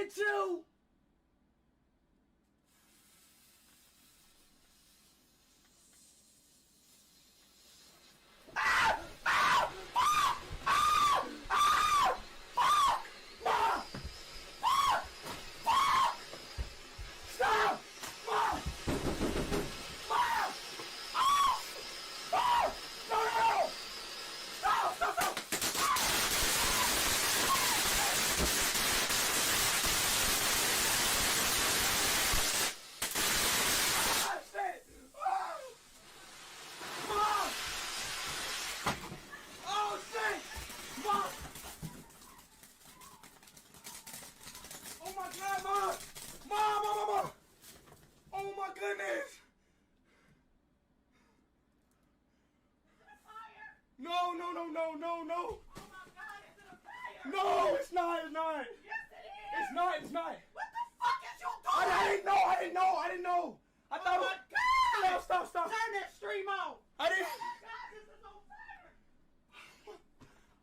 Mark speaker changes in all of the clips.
Speaker 1: get you! Stop! Mom! Mom! No, no, no! Stop, stop, stop! Ah, shit! Ah! Mom! Oh, shit! Mom! Oh, my God, Mom! Mom, Mom, Mom, Mom! Oh, my goodness!
Speaker 2: Fire!
Speaker 1: No, no, no, no, no, no!
Speaker 2: Oh my God, is it a fire?
Speaker 1: No, it's not, it's not!
Speaker 2: Yes, it is!
Speaker 1: It's not, it's not!
Speaker 2: What the fuck is you doing?
Speaker 1: I didn't know! I
Speaker 2: Oh
Speaker 1: thought
Speaker 2: my
Speaker 1: it
Speaker 2: God!
Speaker 1: was... Stop!
Speaker 2: Turn that stream on!
Speaker 1: I didn't...
Speaker 2: Oh my God, this is on fire!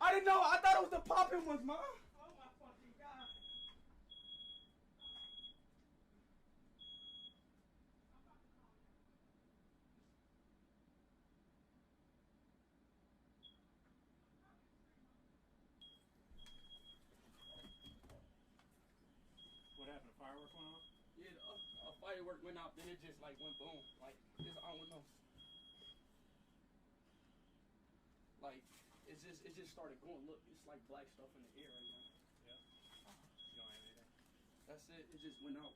Speaker 1: I didn't know! I thought it was the popping ones, Mom!
Speaker 2: Oh my fucking God!
Speaker 3: What happened? A firework went off?
Speaker 1: Yeah, a firework went out, then it just like went boom. Like, just, I don't know. Like, it just started going. Look, it's like black stuff in the air right now.
Speaker 3: Yeah. You don't have anything?
Speaker 1: That's it. It just went out.